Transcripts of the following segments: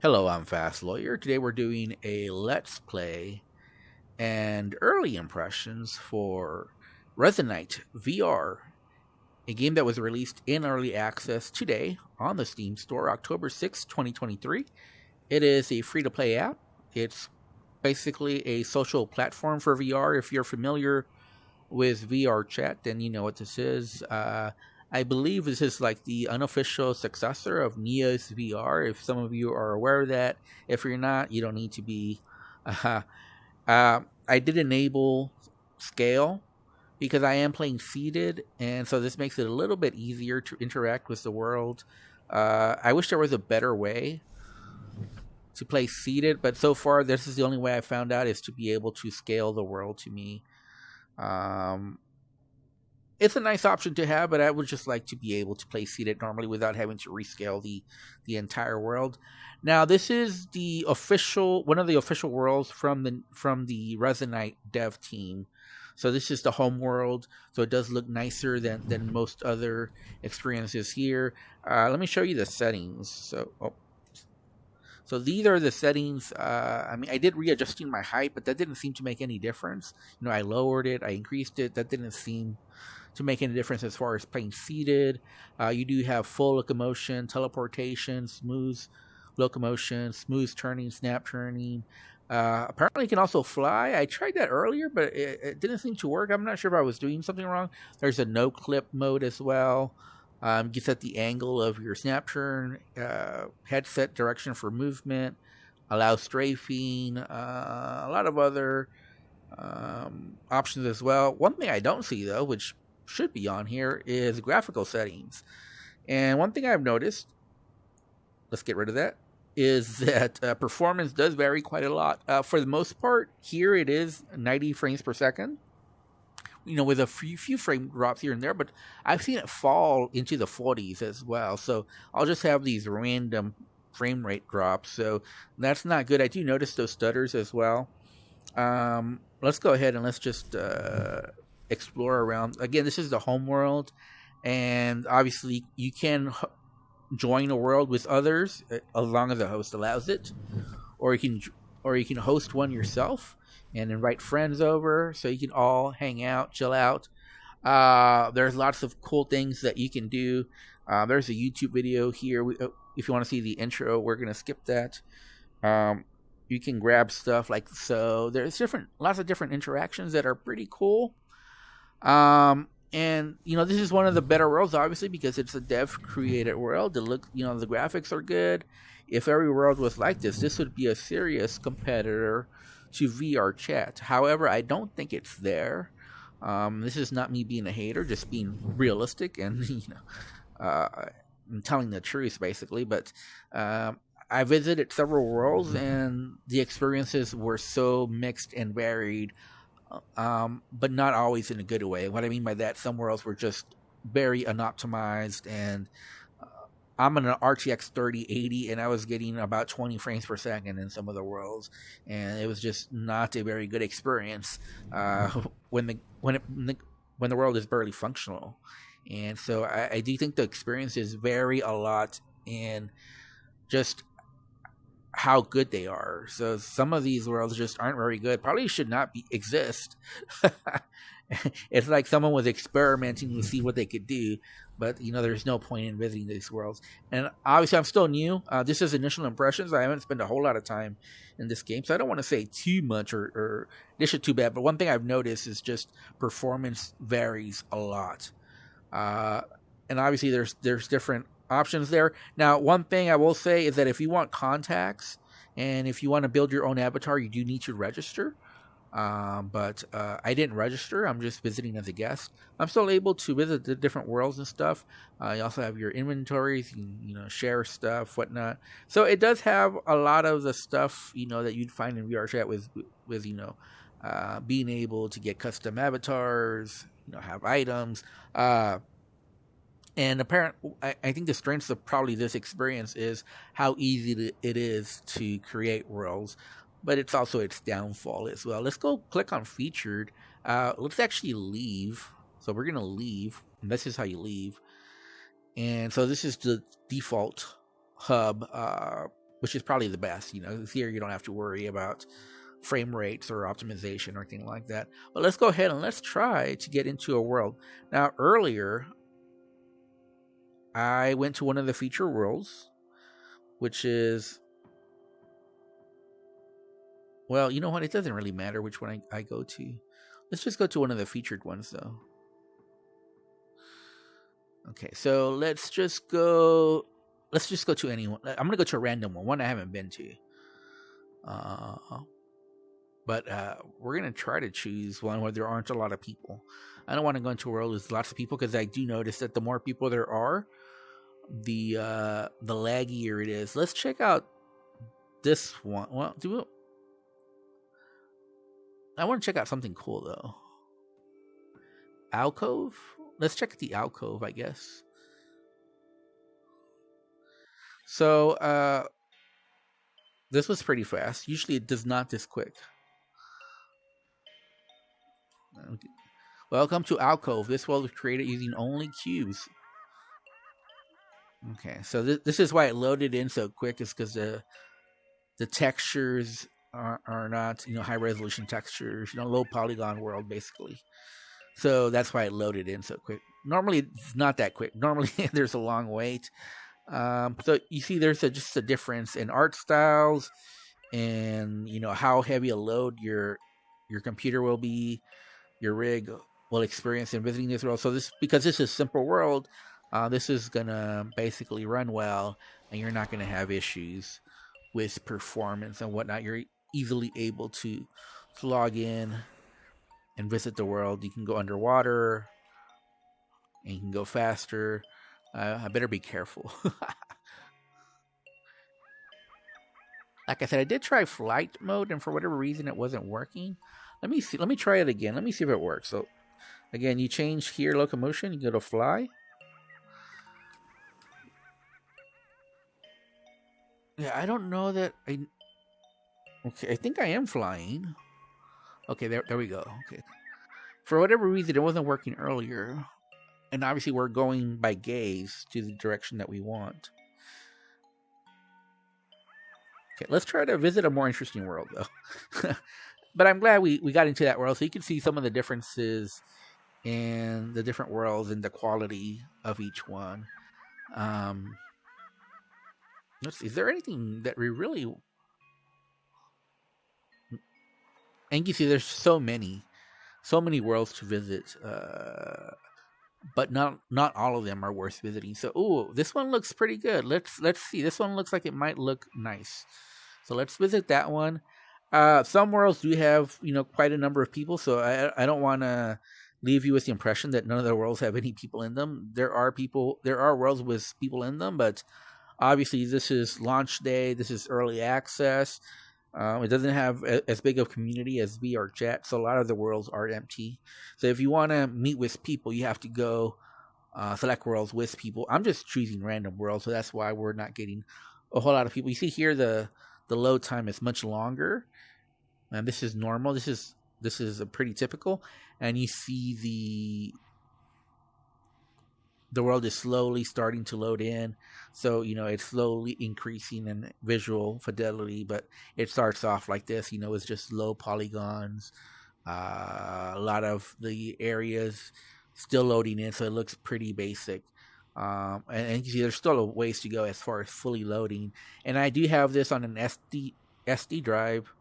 Hello, I'm Fast Lawyer. Today we're doing a Let's Play and early impressions for Resonite VR, a game that was released in early access today on the Steam Store, October 6, 2023. It is a free-to-play app. It's basically a social platform for VR. If you're familiar with VR chat, then you know what this is. I believe this is like the unofficial successor of Neo's VR. If some of you are aware of that, if you're not, you don't need to be. I did enable scale because I am playing seated, and so this makes it a little bit easier to interact with the world. I wish there was a better way to play seated, but so far this is the only way I found out, is to be able to scale the world to me. It's a nice option to have, but I would just like to be able to play seated normally without having to rescale the entire world. Now, this is the one of the official worlds from the Resonite dev team. So this is the home world. So it does look nicer than most other experiences here. Let me show you the settings. So these are the settings. I mean, I did readjusting my height, but that didn't seem to make any difference. You know, I lowered it, I increased it. That didn't seem to make any difference as far as playing seated. You do have full locomotion, teleportation, smooth locomotion, smooth turning, snap turning. Apparently you can also fly. I tried that earlier, but it didn't seem to work. I'm not sure if I was doing something wrong. There's a no clip mode as well. You set the angle of your snap turn, headset direction for movement, allow strafing, a lot of other options as well. One thing I don't see, though, which should be on here, is graphical settings. And one thing I've noticed, let's get rid of that, is that performance does vary quite a lot. For the most part, here it is 90 frames per second. You know, with a few frame drops here and there, but I've seen it fall into the 40s as well. So I'll just have these random frame rate drops. So that's not good. I do notice those stutters as well. Let's go ahead and let's just explore around. Again, this is the home world, and obviously you can join a world with others as long as the host allows it, or you can host one yourself and invite friends over so you can all hang out, chill out. There's lots of cool things that you can do. There's a YouTube video here. If you want to see the intro, we're going to skip that. You can grab stuff like so. There's lots of different interactions that are pretty cool. And you know, this is one of the better worlds, obviously, because it's a dev created world. The graphics are good. If every world was like this would be a serious competitor to VR chat. However, I don't think it's there. This is not me being a hater, just being realistic and I'm telling the truth basically. But I visited several worlds and the experiences were so mixed and varied, but not always in a good way. What I mean by that, some worlds were just very unoptimized, and I'm on an RTX 3080 and I was getting about 20 frames per second in some of the worlds, and it was just not a very good experience when the world is barely functional. And so I do think the experiences vary a lot in just how good they are. So some of these worlds just aren't very good, probably should not exist. It's like someone was experimenting to see what they could do, but you know, there's no point in visiting these worlds. And obviously I'm still new. This is initial impressions. I haven't spent a whole lot of time in this game, so I don't want to say too much or this is too bad. But one thing I've noticed is just performance varies a lot, and obviously there's different options there. Now, one thing I will say is that if you want contacts and if you want to build your own avatar, you do need to register. But I didn't register. I'm just visiting as a guest. I'm still able to visit the different worlds and stuff. You also have your inventories, you can, share stuff, whatnot. So it does have a lot of the stuff, that you'd find in VR chat with being able to get custom avatars, have items. And I think the strength of probably this experience is how easy it is to create worlds, but it's also its downfall as well. Let's go click on featured. Let's actually leave. So we're going to leave. And this is how you leave. And so this is the default hub. which is probably the best. Here you don't have to worry about frame rates or optimization or anything like that. But let's go ahead and let's try to get into a world. Now, earlier, I went to one of the feature worlds, which is, well, you know what? It doesn't really matter which one I go to. Let's just go to one of the featured ones, though. Okay, so let's just go to anyone. I'm gonna go to a random one I haven't been to. But we're gonna try to choose one where there aren't a lot of people. I don't want to go into a world with lots of people, because I do notice that the more people there are, the laggier it is. Let's check out this one. Well, I want to check out something cool though. Alcove. Let's check the alcove, I guess. So this was pretty fast. Usually it does not this quick. Okay. Welcome to Alcove. This world was created using only cubes. Okay, so this is why it loaded in so quick, is because the textures are not high resolution textures, low polygon world basically. So that's why it loaded in so quick. Normally it's not that quick. Normally there's a long wait. So you see there's just a difference in art styles, and how heavy a load your computer will be, your rig will experience in visiting this world. So because this is simple world, this is gonna basically run well, and you're not gonna have issues with performance and whatnot. You're easily able to log in and visit the world. You can go underwater, and you can go faster. I better be careful. Like I said, I did try flight mode, and for whatever reason it wasn't working. Let me see. Let me try it again. Let me see if it works. So again, you change here locomotion, you go to fly. Yeah, I don't know that okay, I think I am flying. Okay, there we go. Okay. For whatever reason it wasn't working earlier. And obviously we're going by gaze to the direction that we want. Okay, let's try to visit a more interesting world though. But I'm glad we got into that world, so you can see some of the differences in the different worlds and the quality of each one. Let's see, is there anything that we really... And you see there's so many worlds to visit, but not all of them are worth visiting. So, ooh, this one looks pretty good. Let's see. This one looks like it might look nice. So let's visit that one. Some worlds do have quite a number of people, so I don't want to leave you with the impression that none of the worlds have any people in them. There are worlds with people in them, but obviously this is launch day. This is early access. It doesn't have as big of a community as VR chat, so a lot of the worlds are empty. So if you want to meet with people, you have to go select worlds with people. I'm just choosing random worlds, so that's why we're not getting a whole lot of people. You see here the load time is much longer, and this is normal. This is a pretty typical, and you see the world is slowly starting to load in. So, it's slowly increasing in visual fidelity, but it starts off like this, it's just low polygons. A lot of the areas still loading in, so it looks pretty basic. And you see there's still a ways to go as far as fully loading. And I do have this on an SD drive,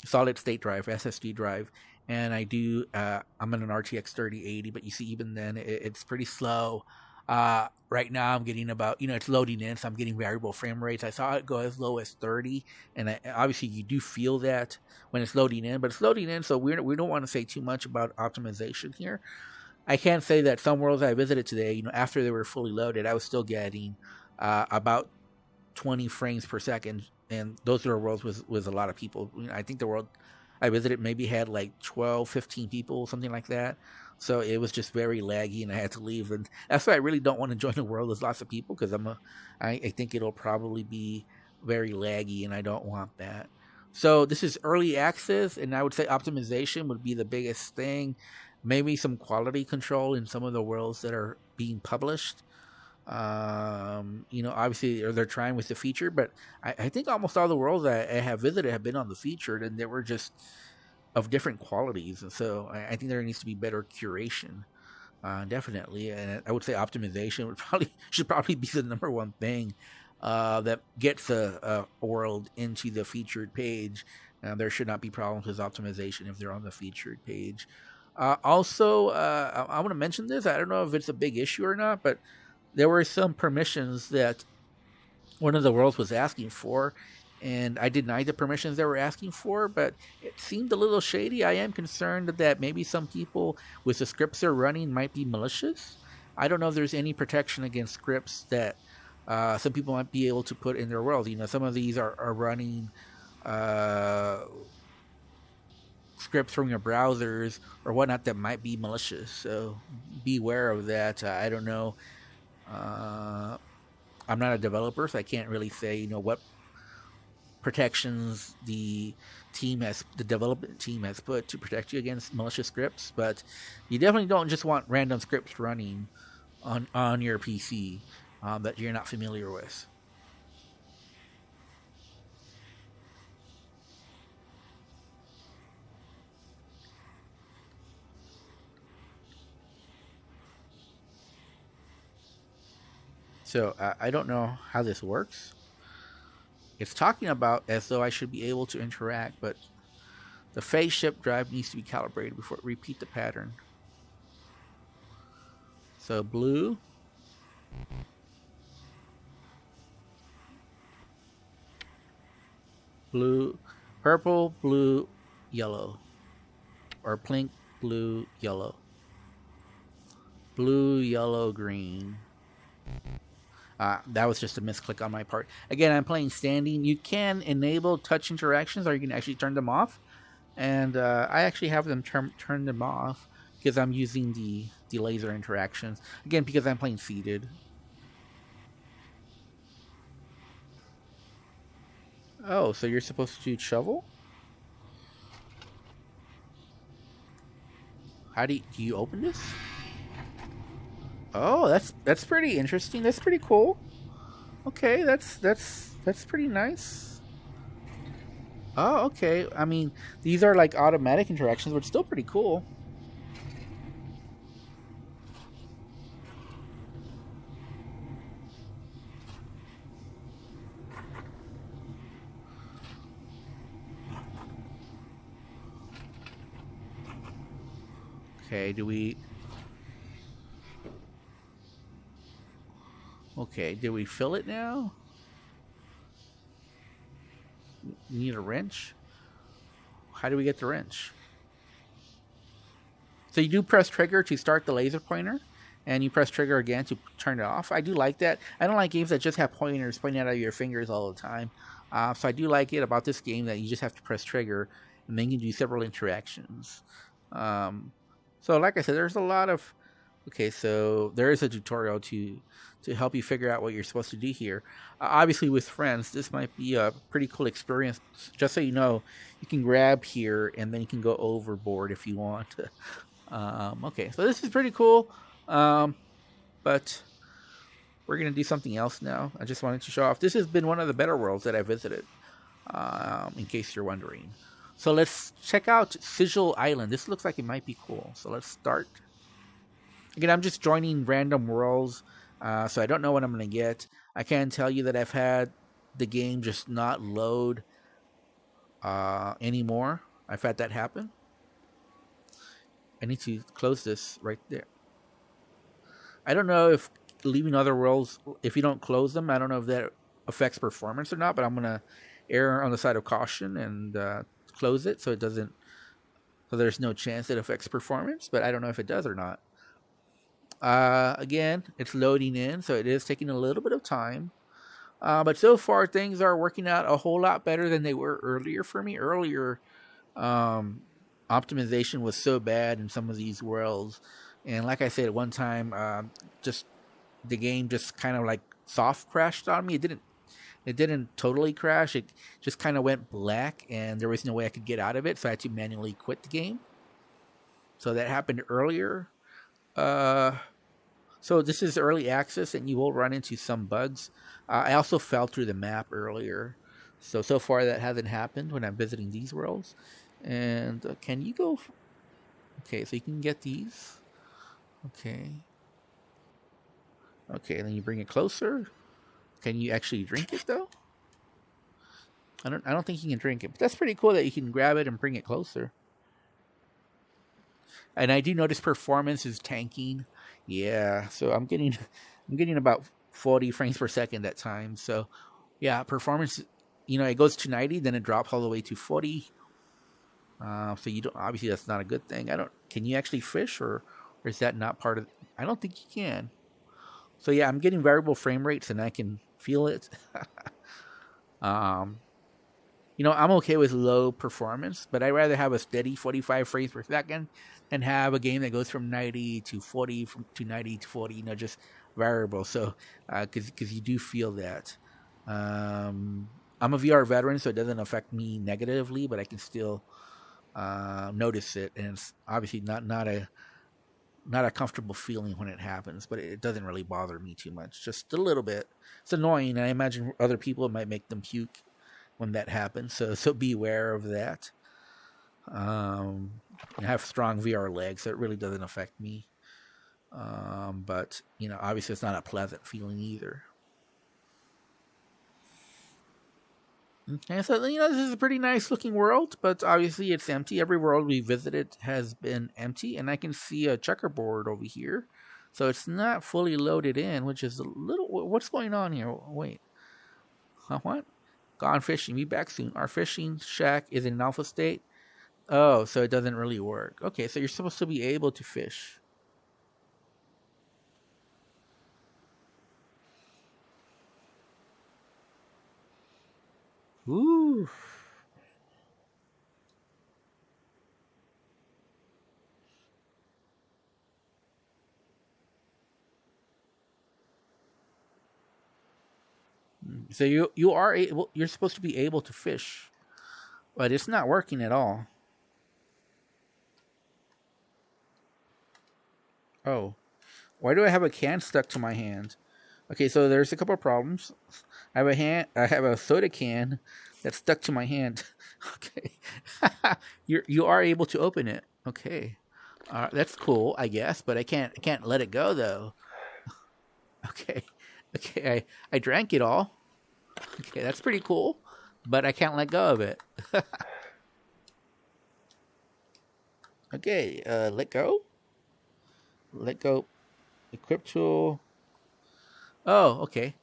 solid state drive, SSD drive. And I'm in an RTX 3080, but you see even then it's pretty slow. Right now I'm getting about, it's loading in, so I'm getting variable frame rates. I saw it go as low as 30, and obviously you do feel that when it's loading in, but it's loading in, so we don't want to say too much about optimization here. I can say that some worlds I visited today, after they were fully loaded, I was still getting about 20 frames per second, and those are worlds with a lot of people. I think the world I visited maybe had like 12, 15 people, something like that. So it was just very laggy, and I had to leave. And that's why I really don't want to join a world with lots of people, because I think it'll probably be very laggy, and I don't want that. So this is early access, and I would say optimization would be the biggest thing. Maybe some quality control in some of the worlds that are being published. obviously they're trying with the feature, but I think almost all the worlds I have visited have been on the featured, and they were just of different qualities. And so I think there needs to be better curation, definitely. And I would say optimization should probably be the number one thing that gets a world into the featured page. There should not be problems with optimization if they're on the featured page. Also, I want to mention this. I don't know if it's a big issue or not, but there were some permissions that one of the worlds was asking for, and I denied the permissions they were asking for, but it seemed a little shady. I am concerned that maybe some people with the scripts they're running might be malicious. I don't know if there's any protection against scripts that some people might be able to put in their world. Some of these are running scripts from your browsers or whatnot that might be malicious, so beware of that. I don't know. I'm not a developer, so I can't really say what protections the development team has put to protect you against malicious scripts. But you definitely don't just want random scripts running on your PC that you're not familiar with. So I don't know how this works. It's talking about as though I should be able to interact, but the phase shift drive needs to be calibrated before it repeat the pattern. So blue, purple, blue, yellow, or pink, blue, yellow, blue, yellow, green. That was just a misclick on my part. Again, I'm playing standing. You can enable touch interactions, or you can actually turn them off. And I actually have them turn them off because I'm using the laser interactions. Again, because I'm playing seated. Oh, so you're supposed to shovel? How do you open this? Oh, that's pretty interesting. That's pretty cool. Okay, that's pretty nice. Oh, okay. I mean, these are like automatic interactions, but still pretty cool. Okay, Okay, do we fill it now? We need a wrench? How do we get the wrench? So you do press trigger to start the laser pointer, and you press trigger again to turn it off. I do like that. I don't like games that just have pointers pointing out of your fingers all the time. So I do like it about this game that you just have to press trigger, and then you can do several interactions. So like I said, there's a lot of... Okay, so there is a tutorial to help you figure out what you're supposed to do here. Obviously, with friends, this might be a pretty cool experience. Just so you know, you can grab here, and then you can go overboard if you want. Okay, so this is pretty cool. But we're going to do something else now. I just wanted to show off. This has been one of the better worlds that I visited, in case you're wondering. So let's check out Sigil Island. This looks like it might be cool. So let's start. Again, I'm just joining random worlds, so I don't know what I'm going to get. I can tell you that I've had the game just not load anymore. I've had that happen. I need to close this right there. I don't know if leaving other worlds, if you don't close them, I don't know if that affects performance or not, but I'm going to err on the side of caution and close it so it doesn't, so there's no chance it affects performance, but I don't know if it does or not. Again, it's loading in, so it is taking a little bit of time. But so far, things are working out a whole lot better than they were earlier for me. Earlier, optimization was so bad in some of these worlds. And like I said, at one time, just the game just kind of like soft crashed on me. It didn't totally crash. It just kind of went black, and there was no way I could get out of it, so I had to manually quit the game. So that happened earlier. So this is early access, and you will run into some bugs. I also fell through the map earlier, so far that hasn't happened when I'm visiting these worlds. And can you go? Okay, so you can get these. Okay, okay, and then you bring it closer. Can you actually drink it though? I don't think you can drink it, but that's pretty cool that you can grab it and bring it closer. And I do notice performance is tanking. Yeah, so I'm getting about 40 frames per second at times. So yeah, performance, it goes to 90, then it drops all the way to 40. So you don't, obviously that's not a good thing. I don't. Can you actually fish, or is that not part of? I don't think you can. So yeah, I'm getting variable frame rates, and I can feel it. um, I'm okay with low performance, but I'd rather have a steady 45 frames per second than have a game that goes from 90 to 40, to 90 to 40, just variable. So, because you do feel that. I'm a VR veteran, so it doesn't affect me negatively, but I can still notice it, and it's obviously not a comfortable feeling when it happens, but it doesn't really bother me too much, just a little bit. It's annoying, and I imagine other people it might make them puke when that happens. So beware of that. I have strong VR legs, so it really doesn't affect me. But obviously, it's not a pleasant feeling either. Okay, so this is a pretty nice looking world, but obviously it's empty. Every world we visited has been empty, and I can see a checkerboard over here, so it's not fully loaded in, which is a little. What's going on here? Wait, huh, what? Gone fishing. Be back soon. Our fishing shack is in alpha state. Oh, so it doesn't really work. Okay, so you're supposed to be able to fish. Ooh. So you're supposed to be able to fish, but it's not working at all. Oh, why do I have a can stuck to my hand? Okay, so there's a couple of problems. I have a soda can that's stuck to my hand. Okay, you are able to open it. Okay, that's cool, I guess, but I can't let it go though. Okay, okay, I drank it all. Okay, that's pretty cool, but I can't let go of it. Okay, let go. Let go. Equip tool. Oh, okay.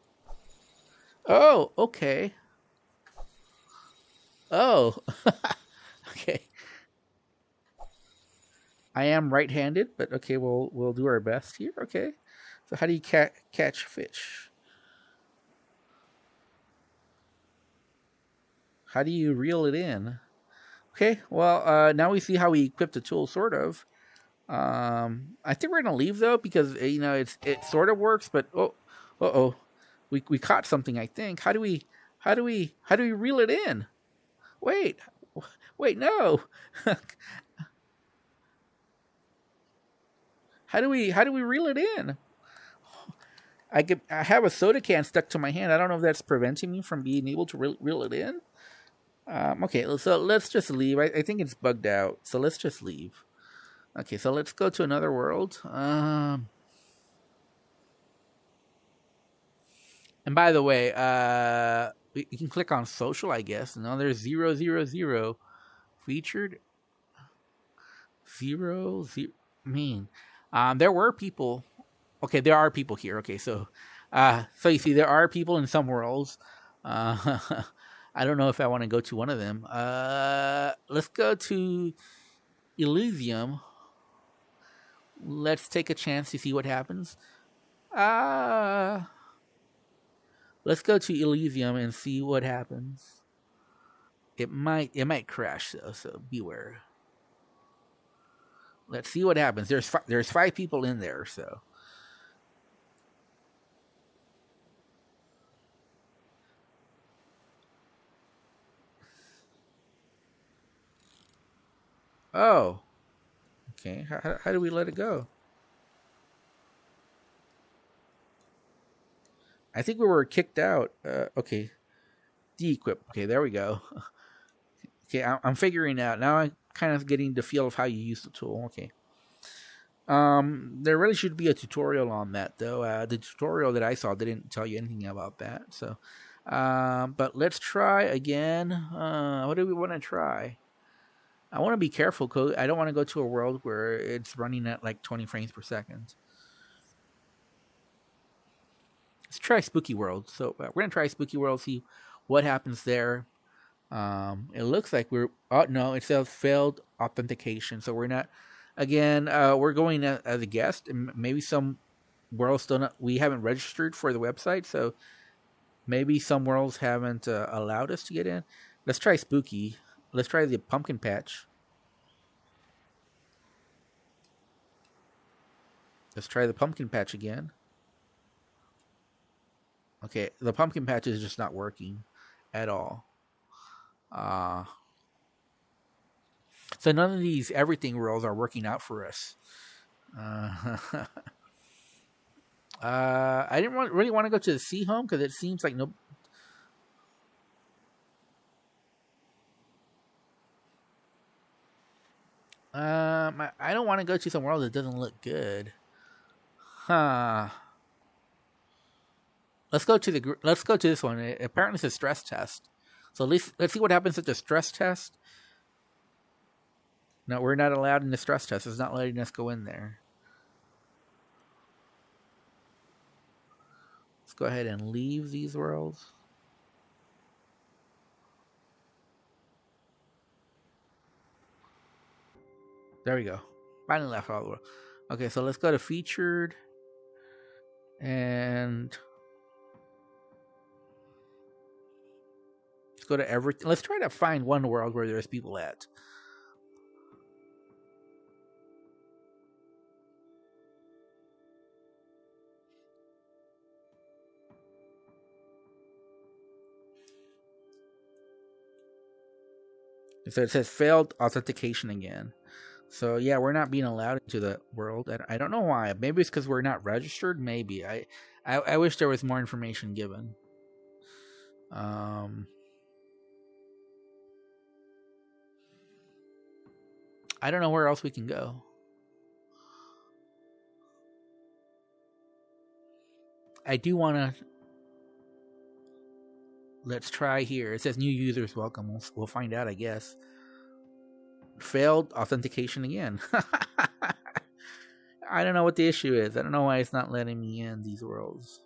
Oh, okay. Oh, okay. I am right-handed, but okay, we'll do our best here. Okay. So how do you catch fish? How do you reel it in? Okay. Well, now we see how we equip the tool, sort of. I think we're gonna leave though because it sort of works, but oh, we caught something. I think. How do we reel it in? Wait, wait, no. How do we reel it in? I have a soda can stuck to my hand. I don't know if that's preventing me from being able to reel it in. Okay, so let's just leave. I think it's bugged out, so let's just leave. Okay, so let's go to another world. And by the way, you can click on social, I guess. No, there's 000 featured 0 0. There were people. Okay, there are people here. Okay, so you see, there are people in some worlds. Uh, I don't know if I want to go to one of them. Let's go to Elysium. Let's take a chance to see what happens. Uh, let's go to Elysium and see what happens. It might crash though, so beware. Let's see what happens. There's 5 people in there, so. Oh, okay. How do we let it go? I think we were kicked out. Okay. De-equip. Okay, there we go. Okay, I'm figuring out. Now I'm kind of getting the feel of how you use the tool. Okay. There really should be a tutorial on that, though. The tutorial that I saw didn't tell you anything about that. So, but let's try again. What do we want to try? I want to be careful, because I don't want to go to a world where it's running at like 20 frames per second. Let's try Spooky World. So we're gonna try Spooky World, see what happens there. It looks like we're. Oh no, it says failed authentication. So we're not. Again, we're going as a guest, and maybe some worlds still not. We haven't registered for the website, so maybe some worlds haven't allowed us to get in. Let's try Spooky. Let's try the pumpkin patch. Let's try the pumpkin patch again. Okay, the pumpkin patch is just not working at all. So none of these everything worlds are working out for us. I didn't really want to go to the sea home because it seems like no. I don't want to go to some world that doesn't look good. Huh. Let's go to this one. Apparently it's a stress test. So at least let's see what happens at the stress test. No, we're not allowed in the stress test. It's not letting us go in there. Let's go ahead and leave these worlds. There we go. Finally left all the world. Okay, so let's go to featured. And let's go to everything. Let's try to find one world where there's people at. So it says failed authentication again. So yeah, we're not being allowed into the world. I don't know why. Maybe it's because we're not registered. Maybe I wish there was more information given. I don't know where else we can go. I do want to. Let's try here. It says new users welcome. We'll find out, I guess. Failed authentication again. I don't know what the issue is. I don't know why it's not letting me in these worlds.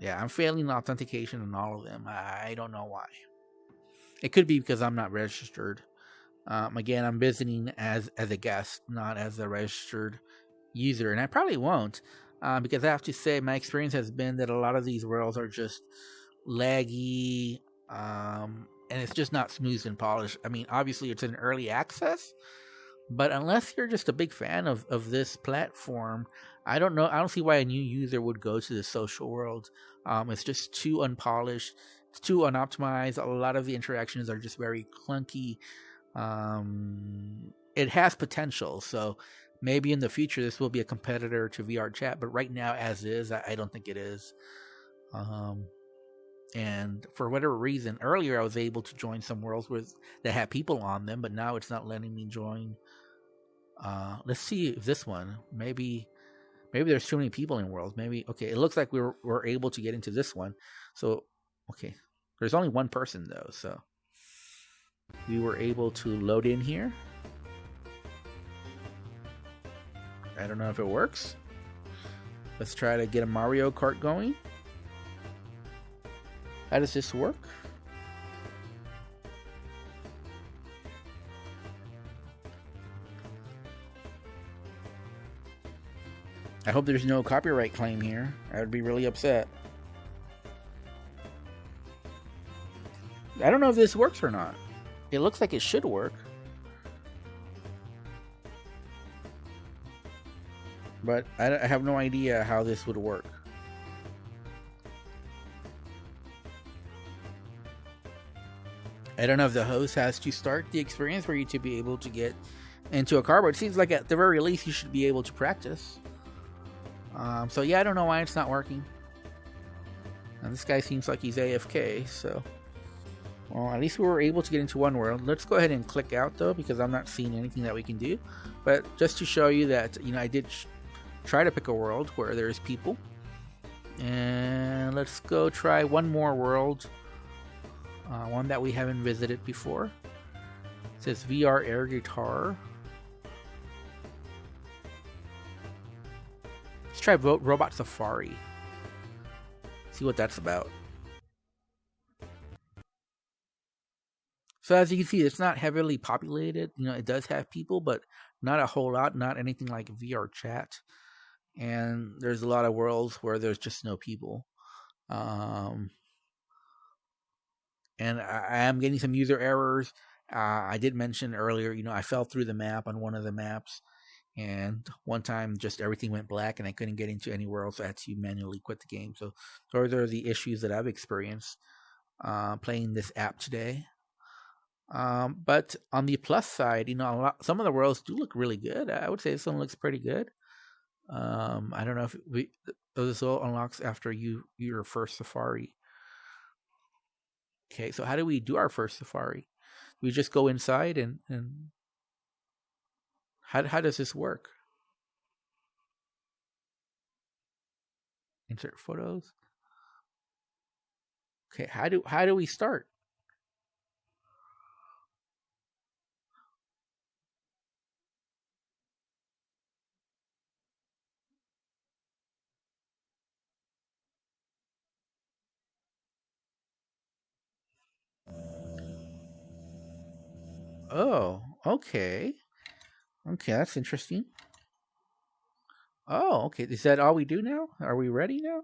Yeah, I'm failing authentication in all of them. I don't know why. It could be because I'm not registered. Again, I'm visiting as a guest, not as a registered user, and I probably won't. Because I have to say, my experience has been that a lot of these worlds are just laggy, and it's just not smooth and polished. I mean, obviously it's an early access, but unless you're just a big fan of this platform, I don't know. I don't see why a new user would go to the social world. It's just too unpolished. It's too unoptimized. A lot of the interactions are just very clunky. It has potential, so maybe in the future this will be a competitor to VR chat, but right now, as is, I don't think it is. And for whatever reason, earlier I was able to join some worlds that had people on them, but now it's not letting me join. Let's see if this one, maybe there's too many people in worlds. Maybe, okay, it looks like we're able to get into this one. So, okay, there's only one person though, so we were able to load in here. I don't know if it works. Let's try to get a Mario Kart going. How does this work? I hope there's no copyright claim here. I would be really upset. I don't know if this works or not. It looks like it should work. But I have no idea how this would work. I don't know if the host has to start the experience for you to be able to get into a car, but it seems like at the very least you should be able to practice. So yeah, I don't know why it's not working. And this guy seems like he's AFK, so... Well, at least we were able to get into one world. Let's go ahead and click out, though, because I'm not seeing anything that we can do. But just to show you that, I did try to pick a world where there's people. And let's go try one more world. One that we haven't visited before. It says VR air guitar. Let's try Robot Safari. See what that's about. So as you can see, it's not heavily populated. It does have people, but not a whole lot. Not anything like VR chat. And there's a lot of worlds where there's just no people. And I am getting some user errors. I did mention earlier, I fell through the map on one of the maps. And one time, just everything went black and I couldn't get into any world, so I had to manually quit the game. So those are the issues that I've experienced playing this app today. But on the plus side, some of the worlds do look really good. I would say this one looks pretty good. I don't know if this all unlocks after your first safari. Okay, so how do we do our first safari? We just go inside and how does this work? Insert photos. Okay, how do we start? Oh, okay. Okay, that's interesting. Oh, okay. Is that all we do now? Are we ready now?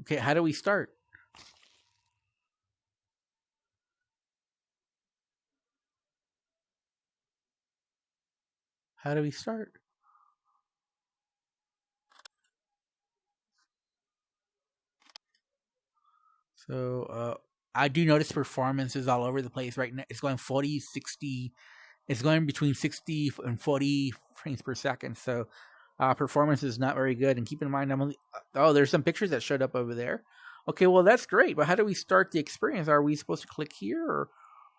Okay, how do we start? How do we start? So, I do notice performance is all over the place right now. It's going 40, 60. It's going between 60 and 40 frames per second. So, performance is not very good. And keep in mind, I'm only... Oh, there's some pictures that showed up over there. Okay, well, that's great. But how do we start the experience? Are we supposed to click here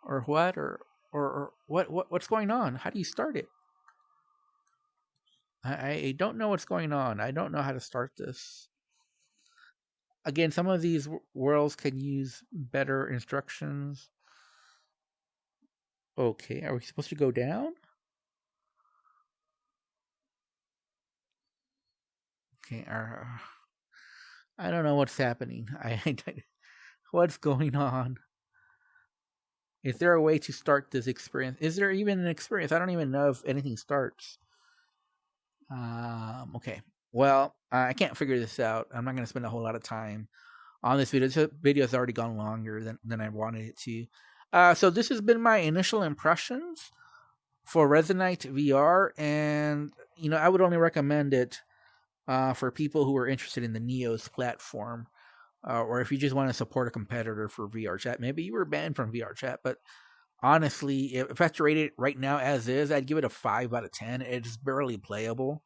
or what? Or what's going on? How do you start it? I don't know what's going on. I don't know how to start this. Again, some of these worlds can use better instructions. Okay, are we supposed to go down? Okay, I don't know what's happening. What's going on? Is there a way to start this experience? Is there even an experience? I don't even know if anything starts. Okay. Well, I can't figure this out. I'm not going to spend a whole lot of time on this video. This video has already gone longer than I wanted it to. So this has been my initial impressions for Resonite VR, and I would only recommend it for people who are interested in the Neos platform, or if you just want to support a competitor for VR chat. Maybe you were banned from VR chat, but honestly, if I had to rate it right now as is, I'd give it a 5 out of 10. It's barely playable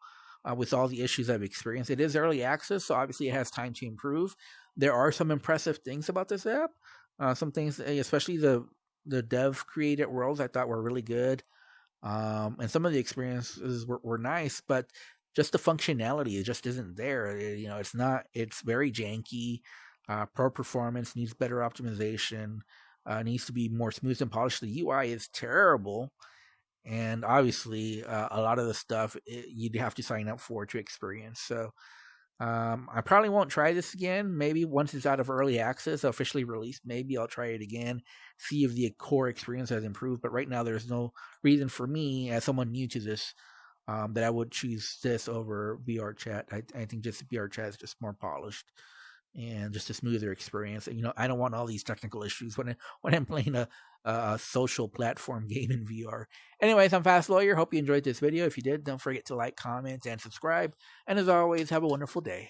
with all the issues I've experienced. It is early access, so obviously it has time to improve. There are some impressive things about this app. Some things, especially the dev created worlds, I thought were really good. And some of the experiences were nice, but just the functionality, it just isn't there. It's very janky. Pro performance needs better optimization. Needs to be more smooth and polished. The UI is terrible. And obviously, a lot of the stuff you'd have to sign up for to experience. So I probably won't try this again. Maybe once it's out of early access, officially released, maybe I'll try it again, see if the core experience has improved. But right now, there's no reason for me, as someone new to this, that I would choose this over VR chat. I think just VR chat is just more polished and just a smoother experience. I don't want all these technical issues when I'm playing a social platform game in VR. Anyways, I'm Fast Lawyer. Hope you enjoyed this video. If you did, don't forget to like, comment, and subscribe. And as always, have a wonderful day.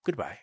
Goodbye.